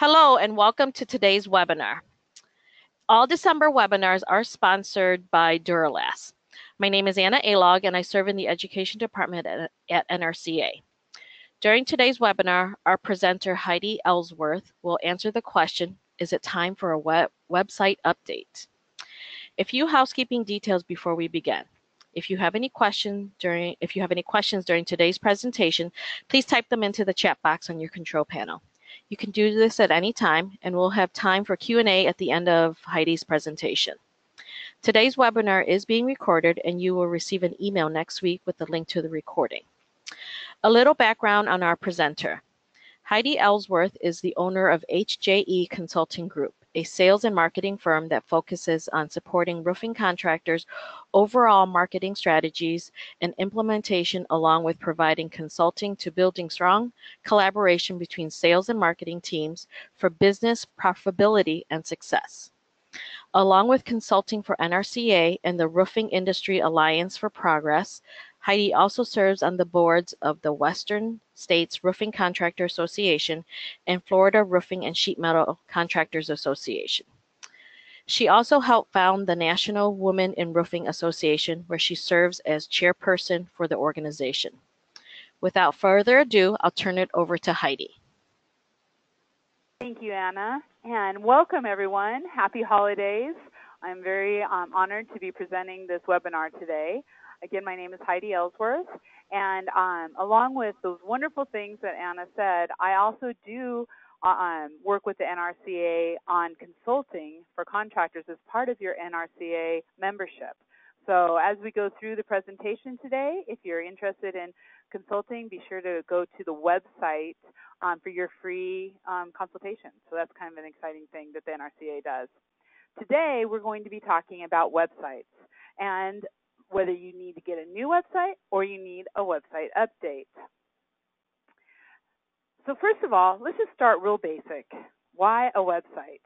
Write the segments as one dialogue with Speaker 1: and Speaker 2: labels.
Speaker 1: Hello and welcome to today's webinar. All December webinars are sponsored by Duro. My name is Anna Alog and I serve in the Education Department at NRCA. During today's webinar, our presenter Heidi Ellsworth will answer the question, is it time for a website update? A few housekeeping details before we begin. If you have any questions during today's presentation, please type them into the chat box on your control panel. You can do this at any time, and we'll have time for Q&A at the end of Heidi's presentation. Today's webinar is being recorded, and you will receive an email next week with the link to the recording. A little background on our presenter. Heidi Ellsworth is the owner of HJE Consulting Group, a sales and marketing firm that focuses on supporting roofing contractors' overall marketing strategies and implementation, along with providing consulting to building strong collaboration between sales and marketing teams for business profitability and success. Along with consulting for NRCA and the Roofing Industry Alliance for Progress, Heidi also serves on the boards of the Western States Roofing Contractor Association and Florida Roofing and Sheet Metal Contractors Association. She also helped found the National Women in Roofing Association, where she serves as chairperson for the organization. Without further ado, I'll turn it over to Heidi.
Speaker 2: Thank you, Anna, and welcome everyone. Happy holidays. I'm very honored to be presenting this webinar today. Again, my name is Heidi Ellsworth, and along with those wonderful things that Anna said, I also do work with the NRCA on consulting for contractors as part of your NRCA membership. So as we go through the presentation today, if you're interested in consulting, be sure to go to the website for your free consultation. So that's kind of an exciting thing that the NRCA does. Today, we're going to be talking about websites and whether you need to get a new website or you need a website update. So first of all, let's just start real basic. Why a website?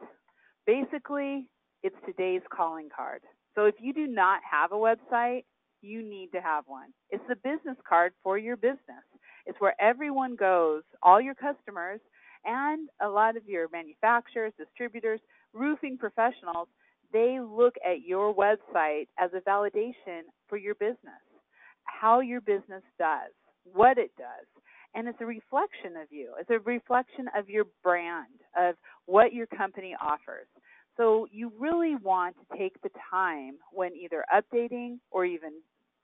Speaker 2: Basically, it's today's calling card. So if you do not have a website, you need to have one. It's the business card for your business. It's where everyone goes, all your customers, and a lot of your manufacturers, distributors, roofing professionals, they look at your website as a validation for your business, how your business does, what it does. And it's a reflection of you. It's a reflection of your brand, of what your company offers. So you really want to take the time when either updating or even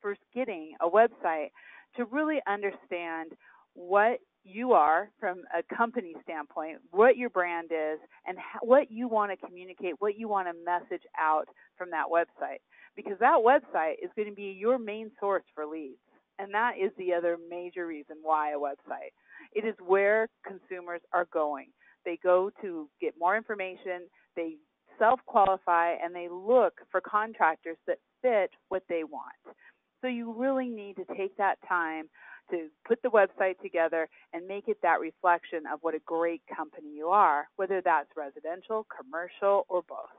Speaker 2: first getting a website to really understand what you are from a company standpoint, what your brand is, and what you want to communicate, what you want to message out from that website. Because that website is going to be your main source for leads. And that is the other major reason why a website. It is where consumers are going. They go to get more information, they self-qualify, and they look for contractors that fit what they want. So you really need to take that time to put the website together and make it that reflection of what a great company you are, whether that's residential, commercial, or both.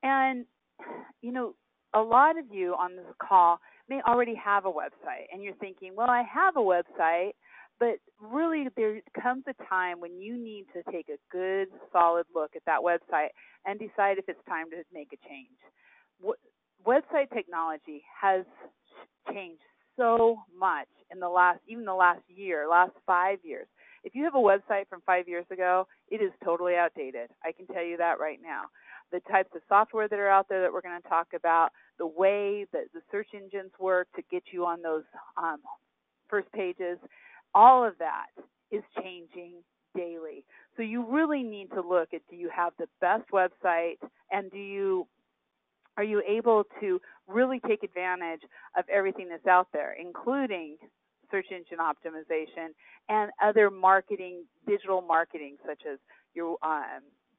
Speaker 2: And, you know, a lot of you on this call may already have a website, and you're thinking, well, I have a website, but really there comes a time when you need to take a good, solid look at that website and decide if it's time to make a change. Website technology has changed so much in the last year, last 5 years. If you have a website from 5 years ago, it is totally outdated. I can tell you that right now. The types of software that are out there that we're going to talk about, the way that the search engines work to get you on those first pages, all of that is changing daily. So you really need to look at, do you have the best website, and are you able to really take advantage of everything that's out there, including search engine optimization and other marketing, digital marketing, such as your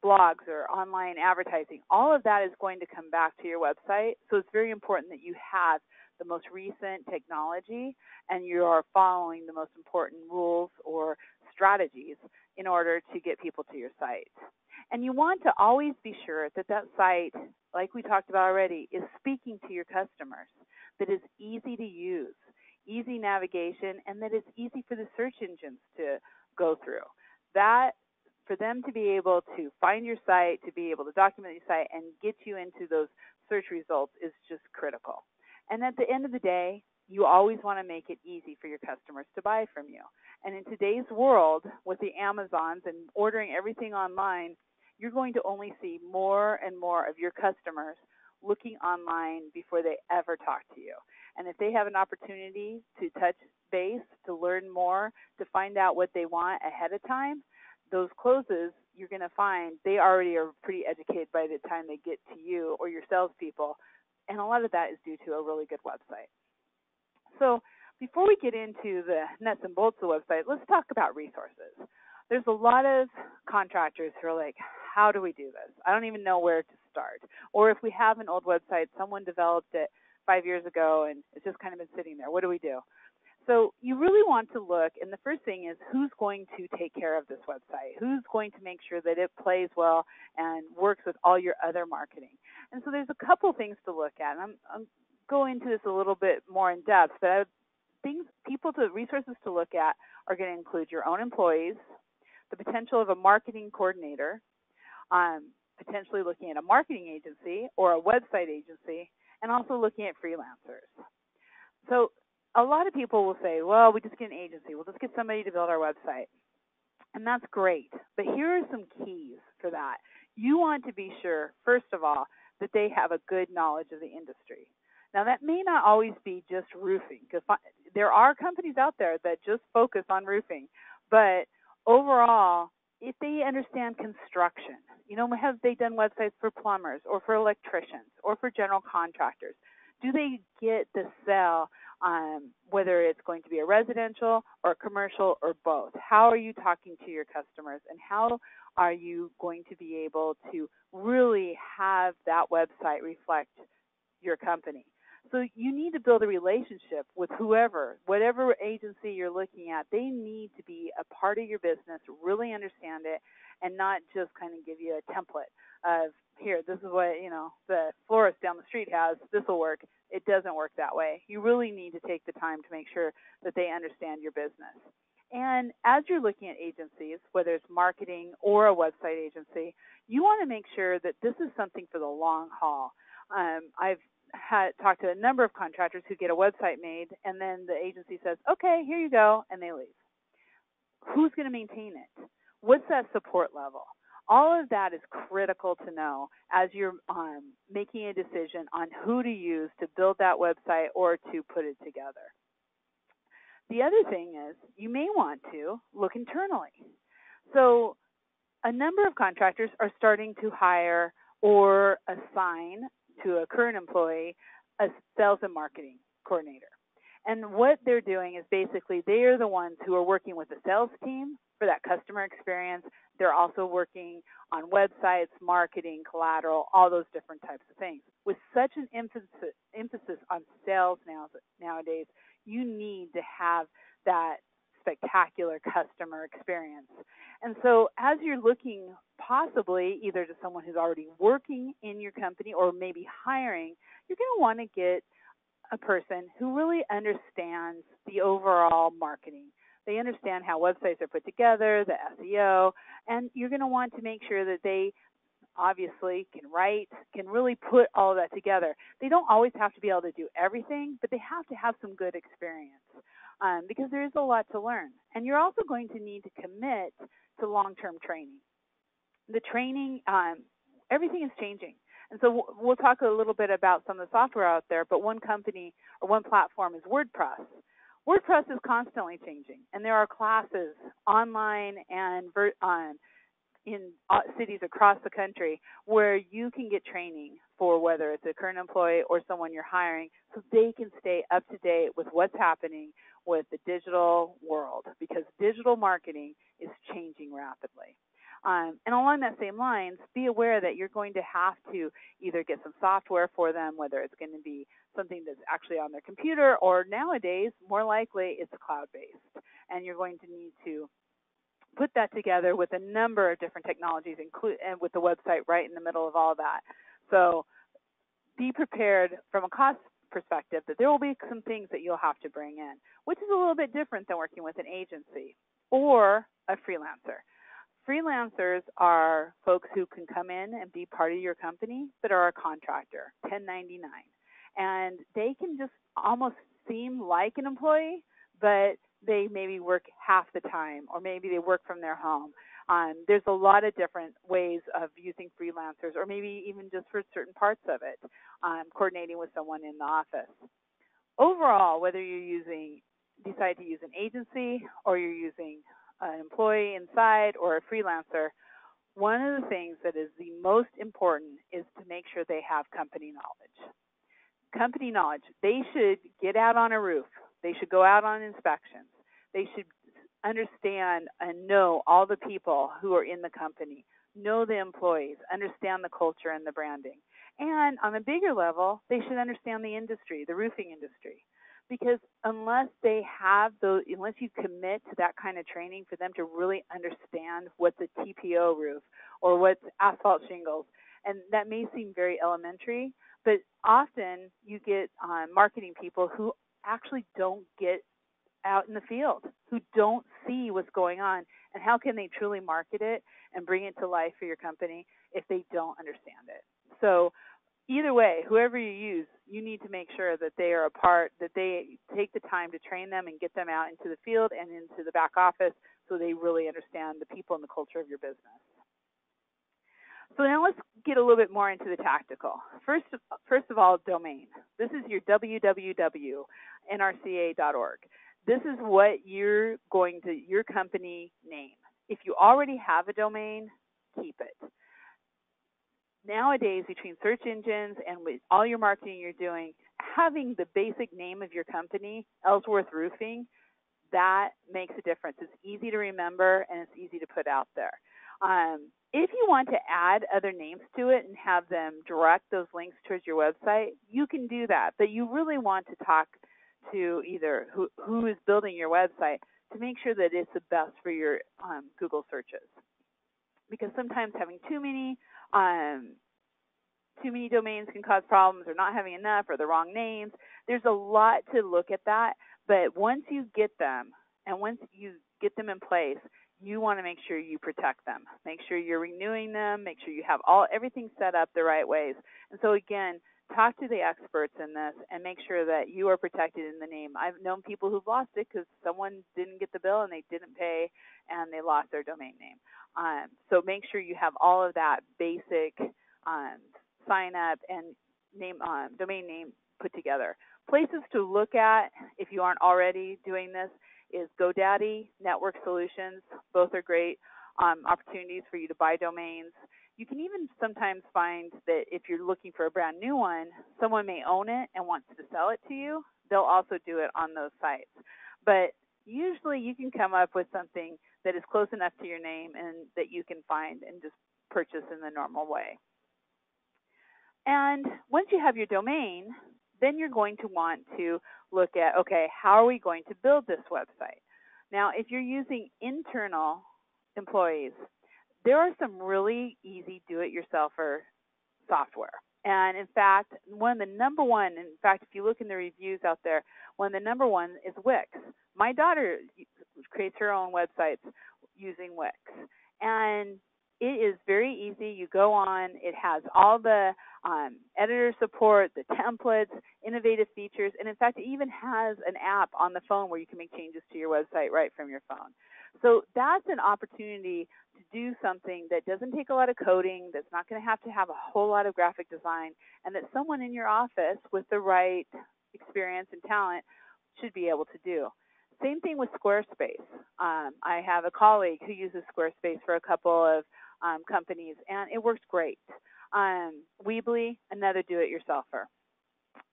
Speaker 2: blogs or online advertising. All of that is going to come back to your website. So it's very important that you have the most recent technology and you are following the most important rules or strategies in order to get people to your site. And you want to always be sure that that site, like we talked about already, is speaking to your customers, that is easy to use, easy navigation, and that it's easy for the search engines to go through. That for them to be able to find your site, to be able to document your site, and get you into those search results is just critical. And at the end of the day, you always want to make it easy for your customers to buy from you. And in today's world, with the Amazons and ordering everything online, you're going to only see more and more of your customers looking online before they ever talk to you. And if they have an opportunity to touch base, to learn more, to find out what they want ahead of time, those closes, you're going to find they already are pretty educated by the time they get to you or your salespeople. And a lot of that is due to a really good website. So before we get into the nuts and bolts of the website, let's talk about resources. There's a lot of contractors who are like, how do we do this? I don't even know where to start. Or if we have an old website, someone developed it 5 years ago and it's just kind of been sitting there. What do we do? So you really want to look, and the first thing is who's going to take care of this website? Who's going to make sure that it plays well and works with all your other marketing? And so there's a couple things to look at. And I'm going into this a little bit more in depth, but resources to look at are going to include your own employees, the potential of a marketing coordinator, potentially looking at a marketing agency or a website agency, and also looking at freelancers. So a lot of people will say, well, we just get an agency. We'll just get somebody to build our website. And that's great. But here are some keys for that. You want to be sure, first of all, that they have a good knowledge of the industry. Now, that may not always be just roofing, because there are companies out there that just focus on roofing. But overall, if they understand construction, have they done websites for plumbers or for electricians or for general contractors? Do they get the sell, whether it's going to be a residential or a commercial or both? How are you talking to your customers, and how are you going to be able to really have that website reflect your company? So you need to build a relationship with whatever agency you're looking at. They need to be a part of your business, really understand it, and not just kind of give you a template of, here, this is what, the florist down the street has, this will work. It doesn't work that way. You really need to take the time to make sure that they understand your business. And as you're looking at agencies, whether it's marketing or a website agency, you want to make sure that this is something for the long haul. I've talked to a number of contractors who get a website made, and then the agency says, okay, here you go, and they leave. Who's going to maintain it? What's that support level? All of that is critical to know as you're making a decision on who to use to build that website or to put it together. The other thing is you may want to look internally. So a number of contractors are starting to hire or assign to a current employee a sales and marketing coordinator. And what they're doing is basically they are the ones who are working with the sales team for that customer experience. They're also working on websites, marketing, collateral, all those different types of things. With such an emphasis on sales nowadays, you need to have that spectacular customer experience. And so as you're looking possibly either to someone who's already working in your company or maybe hiring, you're going to want to get a person who really understands the overall marketing. They understand how websites are put together, the SEO, and you're going to want to make sure that they obviously can write, can really put all of that together. They don't always have to be able to do everything, but they have to have some good experience because there is a lot to learn. And you're also going to need to commit to long-term training. The training, everything is changing. And so we'll talk a little bit about some of the software out there, but one company or one platform is WordPress. WordPress is constantly changing, and there are classes online and in cities across the country where you can get training for whether it's a current employee or someone you're hiring so they can stay up to date with what's happening with the digital world, because digital marketing is changing rapidly. And along that same lines, be aware that you're going to have to either get some software for them, whether it's going to be something that's actually on their computer, or nowadays, more likely, it's cloud-based. And you're going to need to put that together with a number of different technologies, and with the website right in the middle of all that. So be prepared from a cost perspective that there will be some things that you'll have to bring in, which is a little bit different than working with an agency or a freelancer. Freelancers are folks who can come in and be part of your company, but are a contractor, 1099. And they can just almost seem like an employee, but they maybe work half the time, or maybe they work from their home. There's a lot of different ways of using freelancers, or maybe even just for certain parts of it, coordinating with someone in the office. Overall, whether decide to use an agency, or you're using an employee inside, or a freelancer, one of the things that is the most important is to make sure they have company knowledge. Company knowledge. They should get out on a roof. They should go out on inspections. They should understand and know all the people who are in the company, know the employees, understand the culture and the branding. And on a bigger level, they should understand the industry, the roofing industry. Because unless you commit to that kind of training for them to really understand what's a TPO roof or what's asphalt shingles, and that may seem very elementary, but often you get marketing people who actually don't get out in the field, who don't see what's going on, and how can they truly market it and bring it to life for your company if they don't understand it. So either way, whoever you use, you need to make sure that they are that they take the time to train them and get them out into the field and into the back office so they really understand the people and the culture of your business. So now let's get a little bit more into the tactical. First of all, domain. This is your www.nrca.org. This is what your company name. If you already have a domain, keep it. Nowadays, between search engines and with all your marketing you're doing, having the basic name of your company, Ellsworth Roofing, that makes a difference. It's easy to remember and it's easy to put out there. If you want to add other names to it and have them direct those links towards your website, you can do that. But you really want to talk to either who is building your website to make sure that it's the best for your Google searches. Because sometimes having too many domains can cause problems, or not having enough, or the wrong names. There's a lot to look at that, but once you get them, and once you get them in place, you want to make sure you protect them. Make sure you're renewing them. Make sure you have everything set up the right ways. And so again, talk to the experts in this and make sure that you are protected in the name. I've known people who've lost it because someone didn't get the bill and they didn't pay and they lost their domain name. So make sure you have all of that basic sign up and domain name put together. Places to look at if you aren't already doing this is GoDaddy, Network Solutions. Both are great opportunities for you to buy domains. You can even sometimes find that if you're looking for a brand new one, someone may own it and wants to sell it to you. They'll also do it on those sites. But usually you can come up with something that is close enough to your name and that you can find and just purchase in the normal way. And once you have your domain, then you're going to want to look at, okay, how are we going to build this website? Now, if you're using internal employees, there are some really easy do-it-yourselfer software. And in fact, if you look in the reviews out there, one of the number one is Wix. My daughter creates her own websites using Wix. And it is very easy. You go on. It has all the editor support, the templates, innovative features, and in fact, it even has an app on the phone where you can make changes to your website right from your phone. So that's an opportunity to do something that doesn't take a lot of coding, that's not going to have a whole lot of graphic design, and that someone in your office with the right experience and talent should be able to do. Same thing with Squarespace. I have a colleague who uses Squarespace for a couple of companies, and it works great. Weebly, another do-it-yourselfer.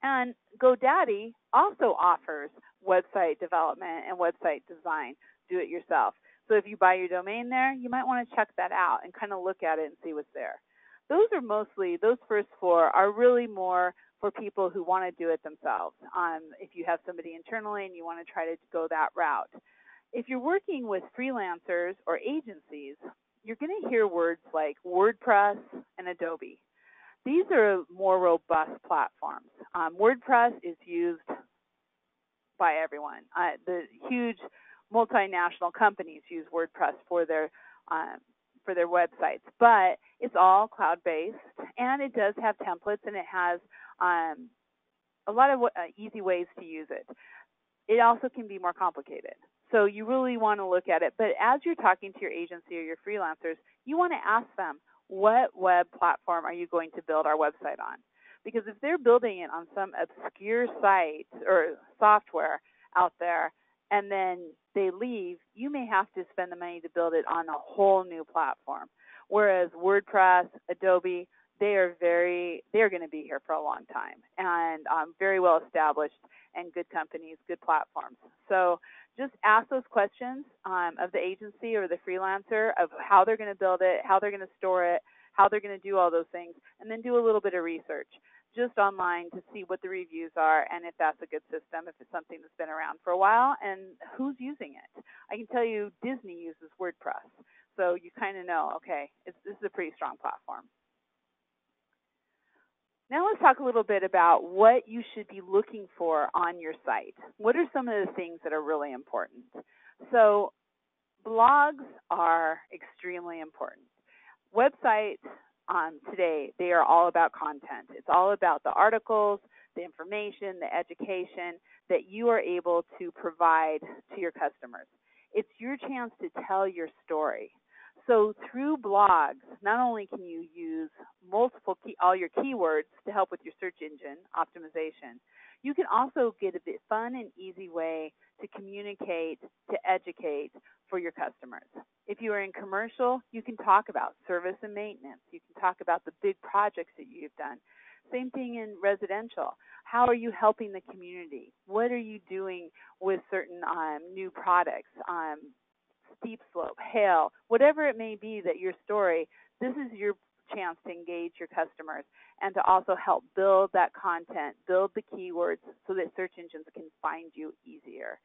Speaker 2: And GoDaddy also offers website development and website design, do-it-yourself. So if you buy your domain there, you might want to check that out and kind of look at it and see what's there. Those first four are really more for people who want to do it themselves. If you have somebody internally and you want to try to go that route. If you're working with freelancers or agencies, you're going to hear words like WordPress and Adobe. These are more robust platforms. WordPress is used by everyone. The huge multinational companies use WordPress for their for their websites. But it's all cloud-based, and it does have templates, and it has a lot of easy ways to use it. It also can be more complicated. So you really want to look at it. But as you're talking to your agency or your freelancers, you want to ask them, what web platform are you going to build our website on? Because if they're building it on some obscure site or software out there and then they leave, you may have to spend the money to build it on a whole new platform. Whereas WordPress, Adobe, they are going to be here for a long time and very well established and good companies, good platforms. So just ask those questions of the agency or the freelancer of how they're going to build it, how they're going to store it, how they're going to do all those things, and then do a little bit of research just online to see what the reviews are and if that's a good system, if it's something that's been around for a while, and who's using it. I can tell you Disney uses WordPress, so you kind of know, okay, this is a pretty strong platform. Now let's talk a little bit about what you should be looking for on your site. What are some of the things that are really important? So blogs are extremely important. Websites today, they are all about content. It's all about the articles, the information, the education that you are able to provide to your customers. It's your chance to tell your story. So through blogs, not only can you use all your keywords to help with your search engine optimization, you can also get a bit fun and easy way to communicate, to educate for your customers. If you are in commercial, you can talk about service and maintenance. You can talk about the big projects that you've done. Same thing in residential. How are you helping the community? What are you doing with certain new products? Steep slope, hail, whatever it may be that your story, this is your chance to engage your customers and to also help build that content, build the keywords so that search engines can find you easier.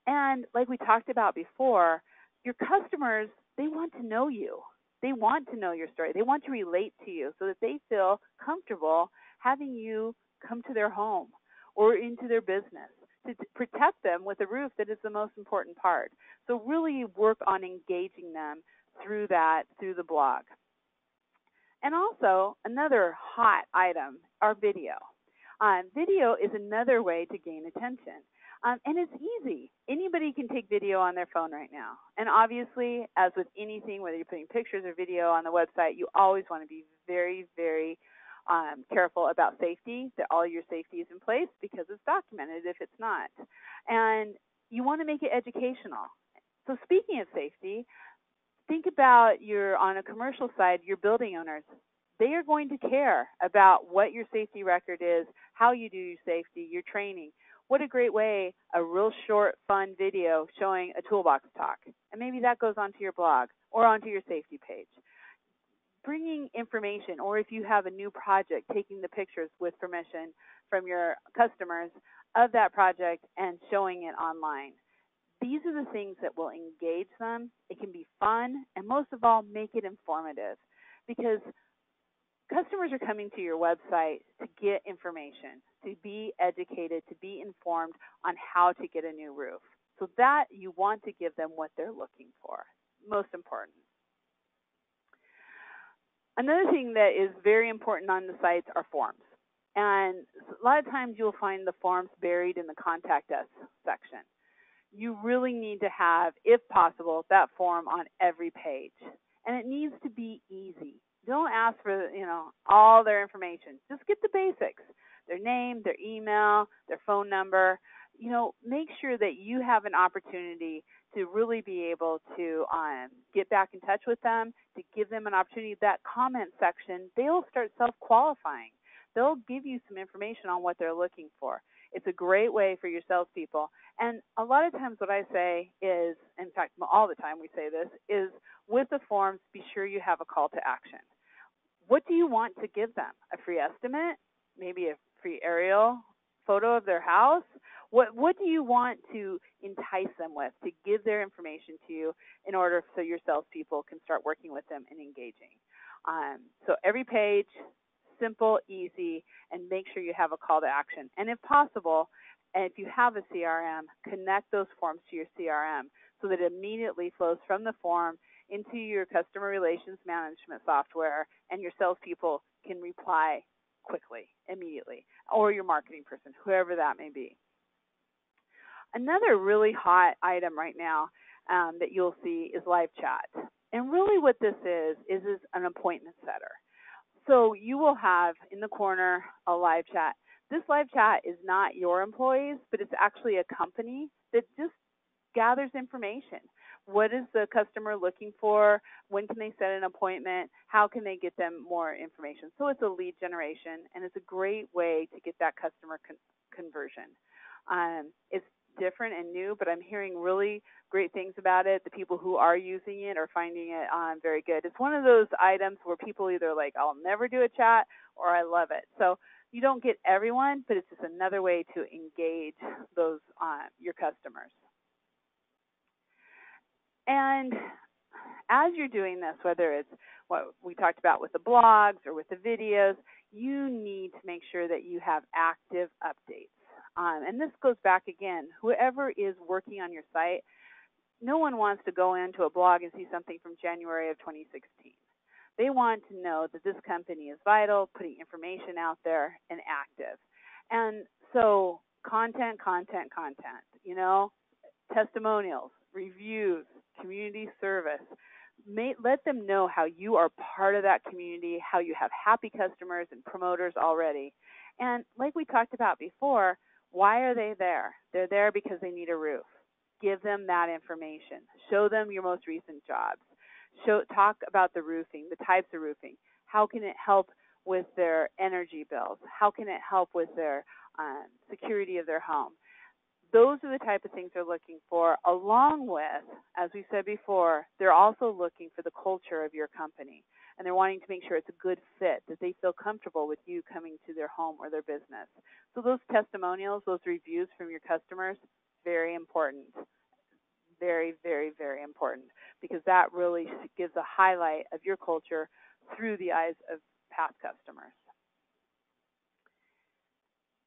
Speaker 2: And like we talked about before, your customers, they want to know you. They want to know your story. They want to relate to you so that they feel comfortable having you come to their home or into their business, to protect them with a roof that is the most important part. So really work on engaging them through the blog. And also, another hot item are video. Video is another way to gain attention. And it's easy. Anybody can take video on their phone right now. And obviously, as with anything, whether you're putting pictures or video on the website, you always want to be very, very careful about safety, that all your safety is in place, because it's documented if it's not. And you want to make it educational. So speaking of safety, think about on a commercial side, your building owners. They are going to care about what your safety record is, how you do your safety, your training. What a great way, a real short, fun video showing a toolbox talk. And maybe that goes onto your blog or onto your safety page. Bringing information, or if you have a new project, taking the pictures with permission from your customers of that project and showing it online. These are the things that will engage them. It can be fun, and most of all, make it informative, because customers are coming to your website to get information, to be educated, to be informed on how to get a new roof. So that you want to give them what they're looking for, most important. Another thing that is very important on the sites are forms. And a lot of times you'll find the forms buried in the Contact Us section. You really need to have, if possible, that form on every page. And it needs to be easy. Don't ask for, all their information. Just get the basics. Their name, their email, their phone number. Make sure that you have an opportunity to really be able to get back in touch with them, to give them an opportunity. That comment section, they'll start self-qualifying. They'll give you some information on what they're looking for. It's a great way for your salespeople. And a lot of times what I say is, in fact, all the time we say this, is with the forms, be sure you have a call to action. What do you want to give them? A free estimate? Maybe a free aerial photo of their house? What do you want to entice them with, to give their information to you in order so your salespeople can start working with them and engaging? So every page, simple, easy, and make sure you have a call to action. And if possible, and if you have a CRM, connect those forms to your CRM so that it immediately flows from the form into your customer relations management software, and your salespeople can reply quickly, immediately, or your marketing person, whoever that may be. Another really hot item right now that you'll see is live chat. And really what this is an appointment setter. So you will have in the corner a live chat. This live chat is not your employees, but it's actually a company that just gathers information. What is the customer looking for? When can they set an appointment? How can they get them more information? So it's a lead generation, and it's a great way to get that customer conversion. It's different and new, but I'm hearing really great things about it. The people who are using it are finding it very good. It's one of those items where people either like, I'll never do a chat, or I love it. So you don't get everyone, but it's just another way to engage those your customers. And as you're doing this, whether it's what we talked about with the blogs or with the videos, you need to make sure that you have active updates. And this goes back again, whoever is working on your site, no one wants to go into a blog and see something from January of 2016. They want to know that this company is vital, putting information out there, and active. And so content, testimonials, reviews, community service. Let them know how you are part of that community, how you have happy customers and promoters already. And like we talked about before, why are they there? They're there because they need a roof. Give them that information. Show them your most recent jobs. Talk about the roofing, the types of roofing. How can it help with their energy bills? How can it help with their security of their home? Those are the type of things they're looking for, along with, as we said before, they're also looking for the culture of your company. And they're wanting to make sure it's a good fit, that they feel comfortable with you coming to their home or their business. So those testimonials, those reviews from your customers, very important. Very, very, very important, because that really gives a highlight of your culture through the eyes of past customers.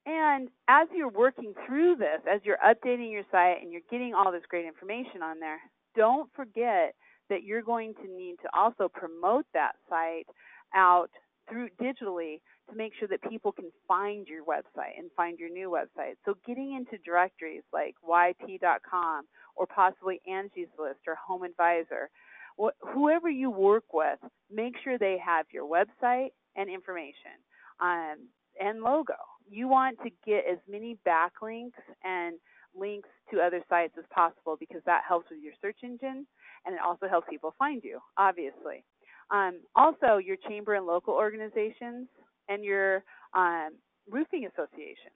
Speaker 2: And as you're working through this, as you're updating your site and you're getting all this great information on there, don't forget that you're going to need to also promote that site out through digitally to make sure that people can find your website and find your new website. So getting into directories like yp.com or possibly Angie's List or Home Advisor, whoever you work with, make sure they have your website and information and logo. You want to get as many backlinks and links to other sites as possible, because that helps with your search engine, and it also helps people find you, obviously. Also, your chamber and local organizations and your roofing associations.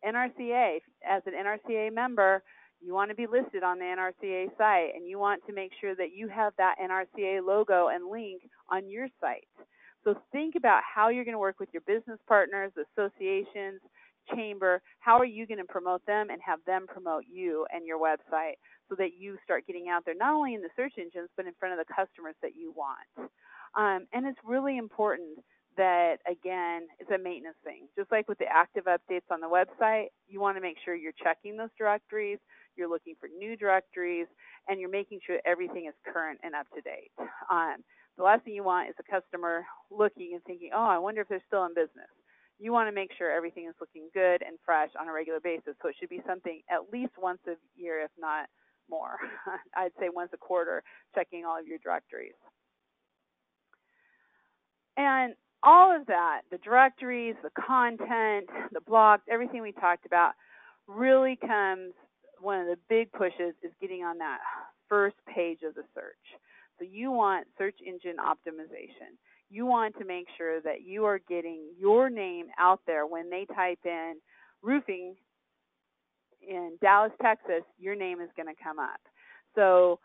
Speaker 2: NRCA, as an NRCA member, you want to be listed on the NRCA site, and you want to make sure that you have that NRCA logo and link on your site. So think about how you're going to work with your business partners, associations, chamber. How are you going to promote them and have them promote you and your website so that you start getting out there, not only in the search engines, but in front of the customers that you want. And it's really important that, again, it's a maintenance thing. Just like with the active updates on the website, you want to make sure you're checking those directories, you're looking for new directories, and you're making sure everything is current and up to date. The last thing you want is a customer looking and thinking, oh, I wonder if they're still in business. You want to make sure everything is looking good and fresh on a regular basis. So it should be something at least once a year, if not more. I'd say once a quarter, checking all of your directories. And all of that, the directories, the content, the blogs, everything we talked about, really comes, one of the big pushes is getting on that first page of the search. So you want search engine optimization. You want to make sure that you are getting your name out there. When they type in roofing in Dallas, Texas, your name is going to come up. So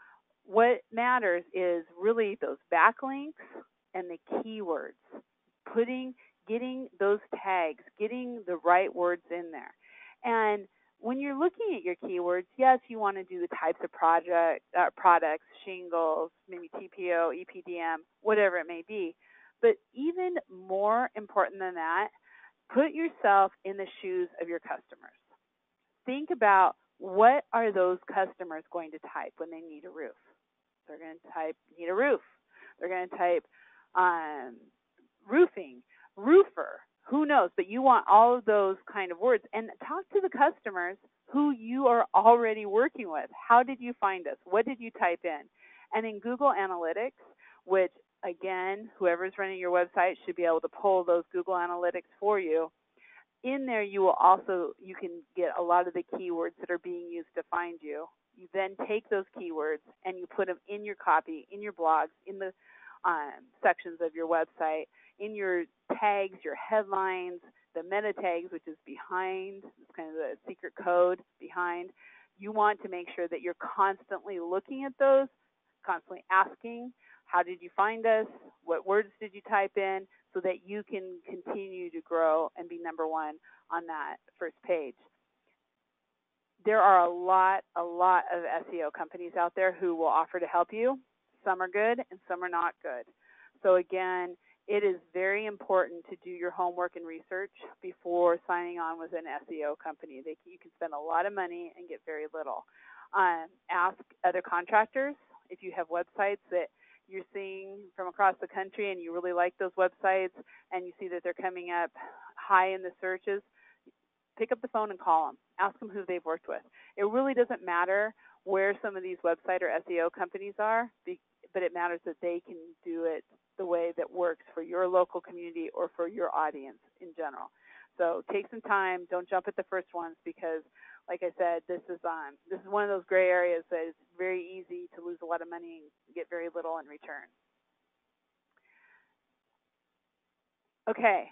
Speaker 2: what matters is really those backlinks and the keywords, getting those tags, getting the right words in there. And when you're looking at your keywords, yes, you want to do the types of products, shingles, maybe TPO, EPDM, whatever it may be. But even more important than that, put yourself in the shoes of your customers. Think about, what are those customers going to type when they need a roof? They're going to type need a roof. They're going to type roofing, roofer, who knows? But you want all of those kind of words. And talk to the customers who you are already working with. How did you find us? What did you type in? And in Google Analytics, which again, whoever's running your website should be able to pull those Google Analytics for you. In there, you can get a lot of the keywords that are being used to find you. You then take those keywords and you put them in your copy, in your blogs, in the sections of your website, in your tags, your headlines, the meta tags, which is behind. It's kind of the secret code behind. You want to make sure that you're constantly looking at those, constantly asking, how did you find us? What words did you type in? So that you can continue to grow and be number one on that first page. There are a lot of SEO companies out there who will offer to help you. Some are good and some are not good. So again, it is very important to do your homework and research before signing on with an SEO company. You can spend a lot of money and get very little. Ask other contractors if you have websites that you're seeing from across the country and you really like those websites and you see that they're coming up high in the searches. Pick up the phone and call them. Ask them who they've worked with. It really doesn't matter where some of these website or SEO companies are, but it matters that they can do it the way that works for your local community or for your audience in general. So take some time. Don't jump at the first ones because, like I said, this is one of those gray areas that is very easy to lose a lot of money and get very little in return. Okay.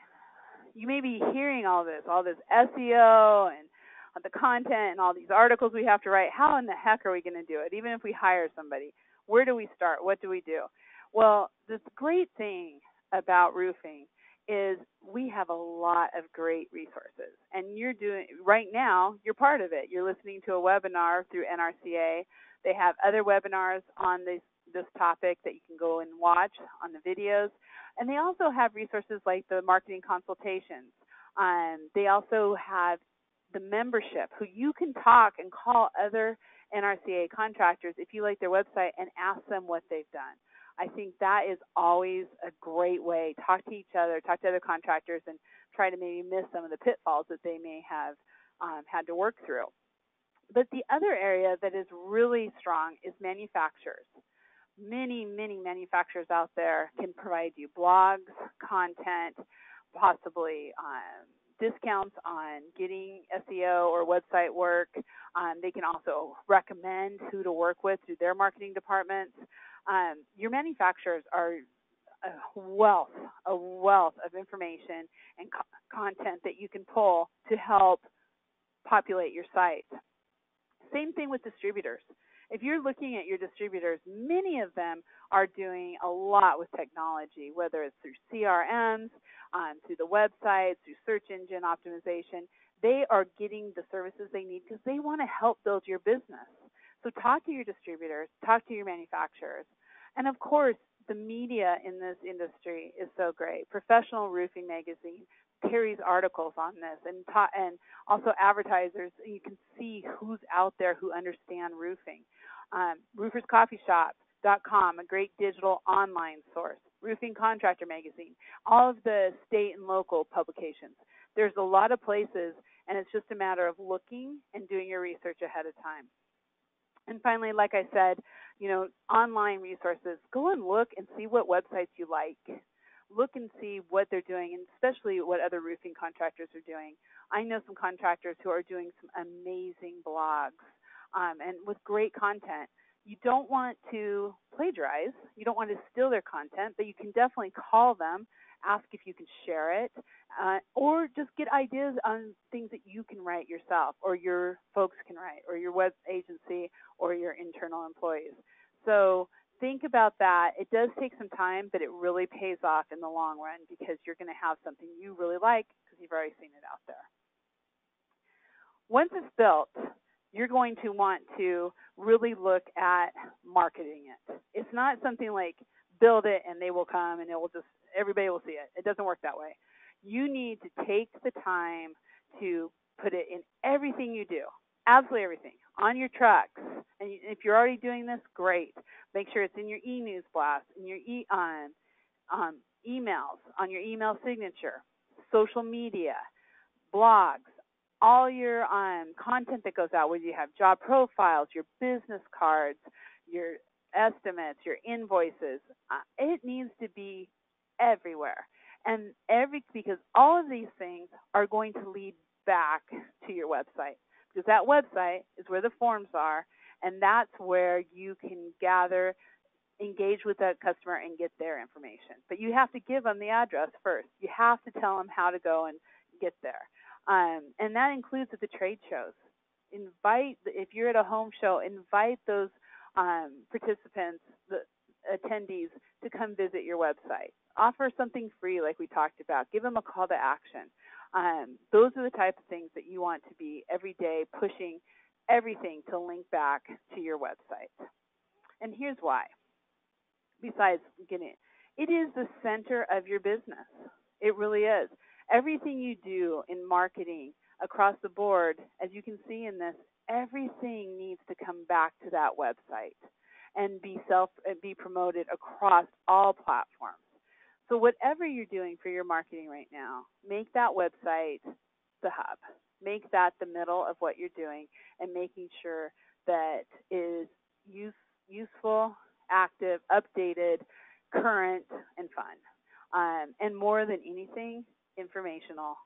Speaker 2: You may be hearing all this SEO and the content and all these articles we have to write. How in the heck are we going to do it? Even if we hire somebody, where do we start? What do we do? Well, the great thing about roofing is we have a lot of great resources. And right now, you're part of it. You're listening to a webinar through NRCA. They have other webinars on this topic that you can go and watch on the videos. And they also have resources like the marketing consultations. They also have the membership, who you can talk and call other NRCA contractors if you like their website and ask them what they've done. I think that is always a great way. Talk to each other, talk to other contractors, and try to maybe miss some of the pitfalls that they may have had to work through. But the other area that is really strong is manufacturers. Many manufacturers out there can provide you blogs, content, possibly discounts on getting SEO or website work. They can also recommend who to work with through their marketing departments. Your manufacturers are a wealth of information and content that you can pull to help populate your site. Same thing with distributors. If you're looking at your distributors, many of them are doing a lot with technology, whether it's through CRMs, through the website, through search engine optimization. They are getting the services they need because they want to help build your business. So talk to your distributors, talk to your manufacturers. And of course, the media in this industry is so great. Professional Roofing Magazine carries articles on this, and also advertisers. You can see who's out there who understand roofing. RoofersCoffeeShop.com, a great digital online source. Roofing Contractor Magazine, all of the state and local publications. There's a lot of places, and it's just a matter of looking and doing your research ahead of time. And finally, like I said, online resources. Go and look and see what websites you like. Look and see what they're doing, and especially what other roofing contractors are doing. I know some contractors who are doing some amazing blogs and with great content. You don't want to plagiarize. You don't want to steal their content, but you can definitely call them, ask if you can share it, or just get ideas on things that you can write yourself or your folks can write or your web agency or your internal employees. So think about that. It does take some time, but it really pays off in the long run because you're going to have something you really like because you've already seen it out there. Once it's built, you're going to want to really look at marketing it. It's not something like build it and they will come and everybody will see it. It doesn't work that way. You need to take the time to put it in everything you do, absolutely everything. on your trucks. And if you're already doing this, great. Make sure it's in your e-news blast, in your emails, on your email signature, social media, blogs, all your content that goes out, whether you have job profiles, your business cards, your estimates, your invoices. It needs to be everywhere. And because all of these things are going to lead back to your website. Because that website is where the forms are, and that's where you can gather, engage with that customer, and get their information. But you have to give them the address first. You have to tell them how to go and get there. And that includes at the trade shows. If you're at a home show, invite those participants, the attendees, to come visit your website. Offer something free like we talked about. Give them a call to action. Those are the type of things that you want to be every day pushing everything to link back to your website. And here's why. Besides getting it is the center of your business. It really is. Everything you do in marketing across the board, as you can see in this, everything needs to come back to that website and be promoted across all platforms. So whatever you're doing for your marketing right now, make that website the hub. Make that the middle of what you're doing, and making sure that it is useful, active, updated, current, and fun. And more than anything, informational.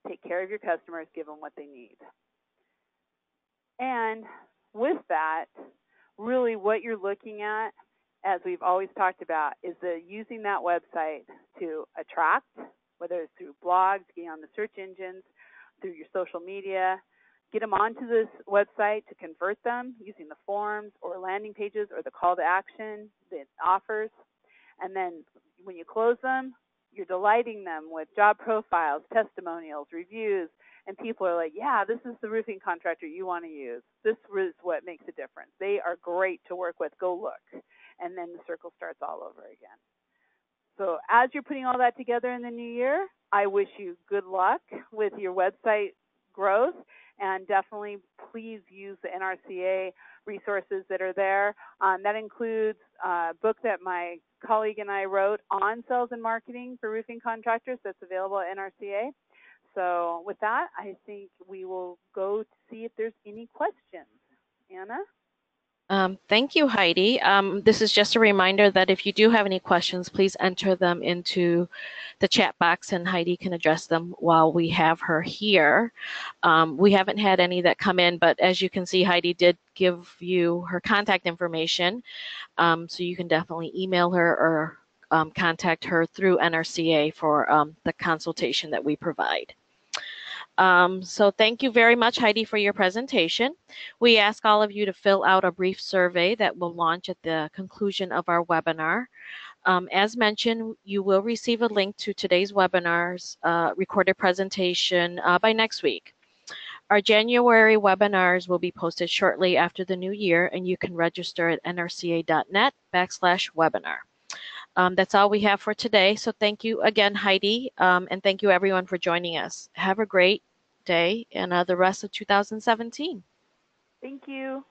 Speaker 2: Take care of your customers, give them what they need. And with that, really what you're looking at, as we've always talked about, is using that website to attract, whether it's through blogs, getting on the search engines, through your social media, get them onto this website to convert them using the forms or landing pages or the call to action that offers. And then when you close them, you're delighting them with job profiles, testimonials, reviews, and people are like, yeah, this is the roofing contractor you want to use. This is what makes a difference. They are great to work with. Go look. And then the circle starts all over again. So as you're putting all that together in the new year, I wish you good luck with your website growth, and definitely please use the NRCA resources that are there. That includes a book that my colleague and I wrote on sales and marketing for roofing contractors that's available at NRCA. So with that, I think we will go to see if there's any questions. Anna?
Speaker 1: Thank you, Heidi. This is just a reminder that if you do have any questions, please enter them into the chat box and Heidi can address them while we have her here. We haven't had any that come in, but as you can see, Heidi did give you her contact information, so you can definitely email her or contact her through NRCA for the consultation that we provide. So thank you very much, Heidi, for your presentation. We ask all of you to fill out a brief survey that will launch at the conclusion of our webinar. As mentioned, you will receive a link to today's webinar's recorded presentation by next week. Our January webinars will be posted shortly after the new year, and you can register at nrca.net/webinar. That's all we have for today. So thank you again, Heidi, and thank you everyone for joining us. Have a great day and the rest of 2017.
Speaker 2: Thank you.